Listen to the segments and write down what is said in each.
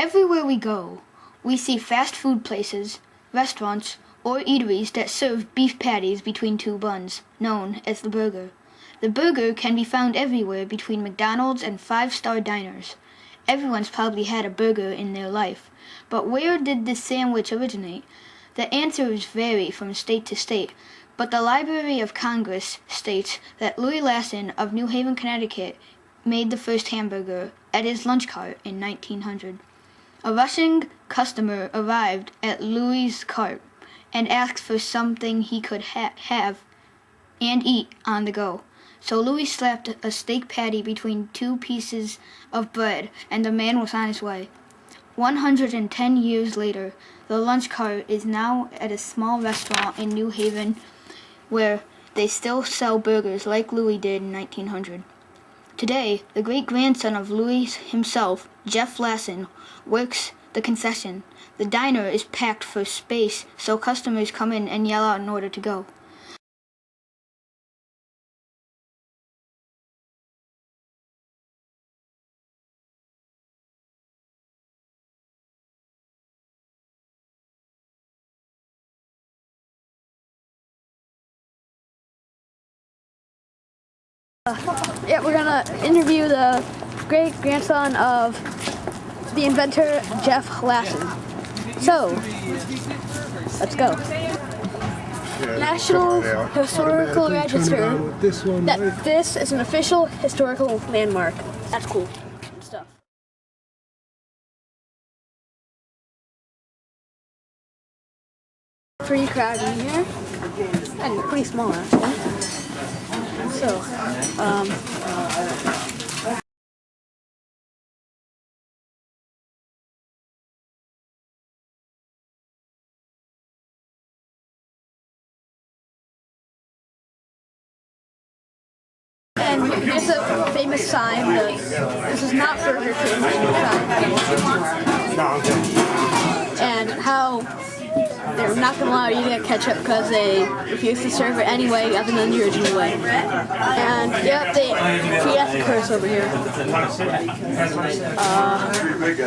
Everywhere we go, we see fast food places, restaurants, or eateries that serve beef patties between two buns, known as the burger. The burger can be found everywhere between McDonald's and five-star diners. Everyone's probably had a burger in their life, but where did this sandwich originate? The answers vary from state to state, but the Library of Congress states that Louis Lassen of New Haven, Connecticut, made the first hamburger at his lunch cart in 1900. A rushing customer arrived at Louis's cart and asked for something he could have and eat on the go. So Louis slapped a steak patty between two pieces of bread, and the man was on his way. 110 years later, the lunch cart is now at a small restaurant in New Haven where they still sell burgers like Louis did in 1900. Today, the great-grandson of Louis himself, Jeff Lassen, works the concession. The diner is packed for space, so customers come in and yell out an order to go. Yeah, we're gonna interview the great-grandson of the inventor, Jeff Lassen. So, let's go. National Historical Register. That this is an official historical landmark. That's cool stuff. Pretty crowded in here, and pretty small actually. So, and here's a famous sign that this is not Burger King sign, and how they're not going to allow you to get ketchup because they refuse to serve it anyway other than the original way. And yep, he has to curse over here.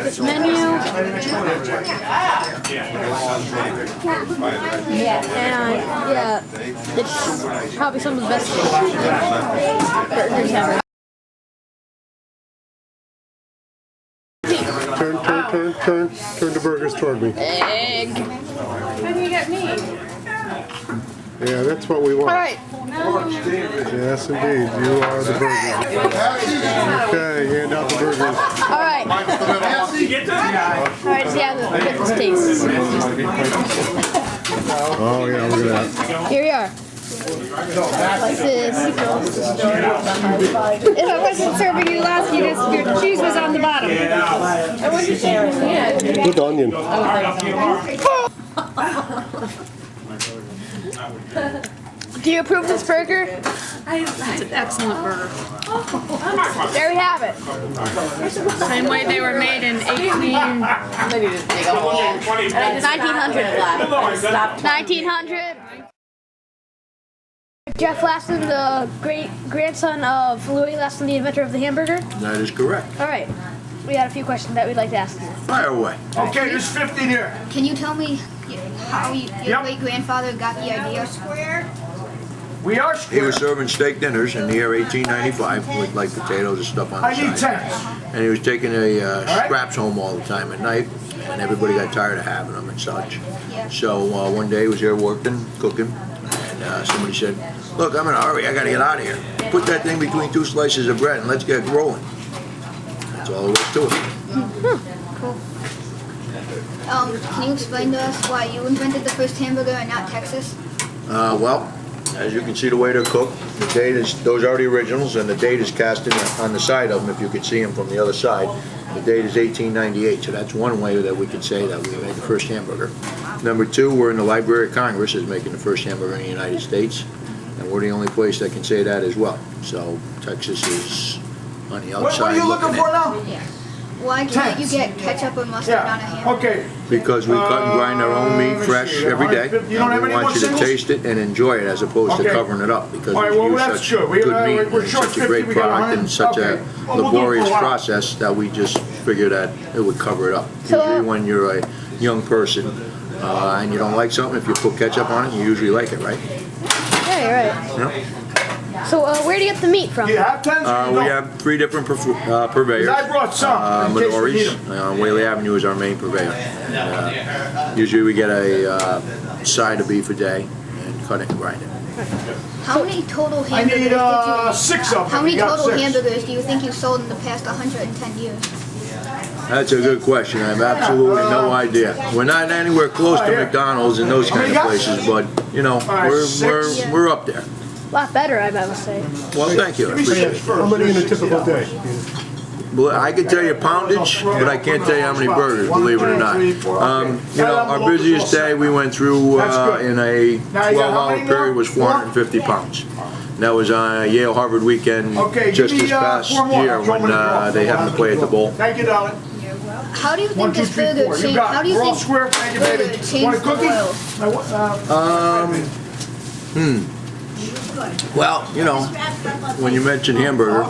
This menu. And yeah, it's probably some of the best burgers ever. Turn the burgers toward me. Egg. How do you get me? Yeah, that's what we want. All right. Yes, indeed. You are the burgers. Okay, hand out the burgers. All right. All right, see how this tastes. Oh, yeah, look at that. Here we are. What's this? If I wasn't serving you last, your cheese was on the bottom. Good onion. Do you approve this burger? It's an excellent burger. There we have it. Same way they were made in 1900. 1900. Jeff Lassen, the great-grandson of Louis Lassen, the inventor of the hamburger? That is correct. All right. We had a few questions that we'd like to ask you. Fire away. Okay, there's 50 here. Can you tell me how your great-grandfather got the idea? We are He square. was serving steak dinners in the year 1895 with like potatoes and stuff on I the need side. 10s. And he was taking right. scraps home all the time at night, and everybody got tired of having them and such. Yeah. So one day he was here working, cooking, and somebody said, "Look, I'm in a hurry. I got to get out of here. Put that thing between two slices of bread and let's get rolling." That's all there was to it. Cool. Can you explain to us why you invented the first hamburger and not Texas? Well, as you can see the way they're cooked, the date is, those are the originals, and the date is cast in on the side of them if you could see them from the other side. The date is 1898, so that's one way that we could say that we made the first hamburger. Number two, we're in the Library of Congress is making the first hamburger in the United States, and we're the only place that can say that as well. So Texas is on the outside. What are you looking for now? Yeah. Why can't you get ketchup or mustard on a hamburger? Okay. Because we cut and grind our own meat fresh every day, You don't have and we any more want you to singles? taste it and enjoy it as opposed to Okay. covering it up, because All right, we well, use that's such good. good meat We're and short such a 50, great we got product 100. and such Okay. a Well, we'll do it for a laborious while. process that we just figure that it would cover it up. So, Usually when you're a young person and you don't like something, if you put ketchup on it, you usually like it, right? Yeah, you're right. You know? So where do you get the meat from? Do you have tens or you We don't? have 3 different purveyors. I brought some, in case we need Minori's, 'em. Whaley Avenue is our main purveyor. And, usually we get a side of beef a day and cut it and grind it. How many total I hamburgers need did you? 6 of them. How many We got total 6. hamburgers do you think you sold in the past 110 years? That's a good question. I have absolutely no idea. We're not anywhere close to McDonald's and those kind of places, but you know, we're up there. A lot better, I must say. Well, thank you. I appreciate it. How many in a typical day? Well, I can tell you poundage, but I can't tell you how many burgers, believe it or not. You know, our busiest day we went through in a 12-hour period was 450 pounds. That was on Yale Harvard weekend just this past year when they happened to play at the Bowl. Thank you, darling. How do you 1, think 2, this 3, 4. burger You changed? got How it. do you We're all think square. Thank you, baby. burger Want a changed the cookie? world? Well, you know, when you mention hamburger,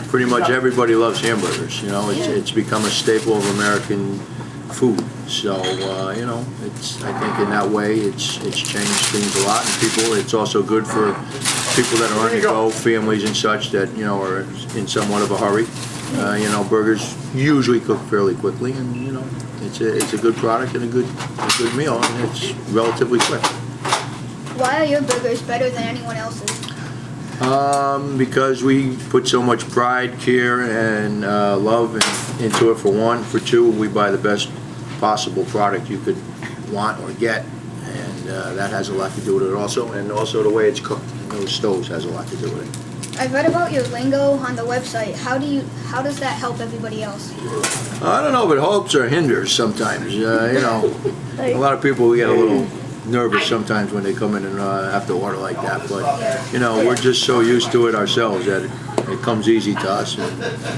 pretty much everybody loves hamburgers. You know, it's become a staple of American food. So you know, I think in that way it's changed things a lot, and people. It's also good for people that are on the go, families and such that you know are in somewhat of a hurry. You know, burgers usually cook fairly quickly, and you know, it's a good product and a good meal, and it's relatively quick. Why are your burgers better than anyone else's? Because we put so much pride, care, and love into it, for one. For two, we buy the best possible product you could want or get, and that has a lot to do with it also. And also the way it's cooked in those stoves has a lot to do with it. I've read about your lingo on the website. How does that help everybody else? I don't know if it helps or hinders sometimes. You know, a lot of people, we get a little nervous sometimes when they come in and have to order like that, but you know, we're just so used to it ourselves that it comes easy to us, and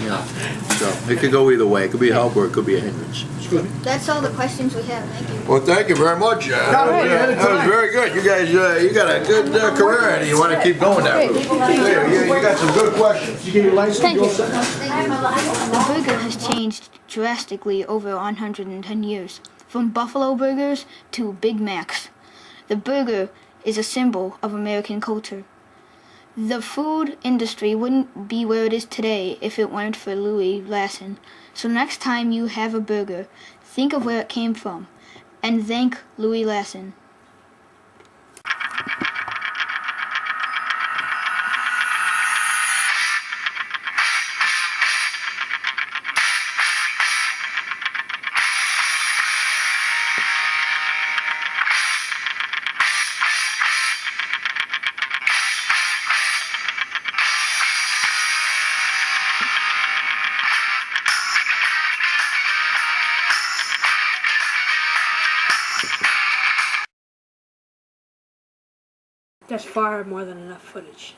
you know, so it could go either way. It could be a help or it could be a hindrance. That's all the questions we have. Thank you. Well, thank you very much. That was very good. You guys, you got a good career, and you want to keep going that route. You got some good questions. You get your license? Thank you. The burger has changed drastically over 110 years, from Buffalo burgers to Big Macs. The burger is a symbol of American culture. The food industry wouldn't be where it is today if it weren't for Louis Lassen. So next time you have a burger, think of where it came from, and thank Louis Lassen. That's far more than enough footage.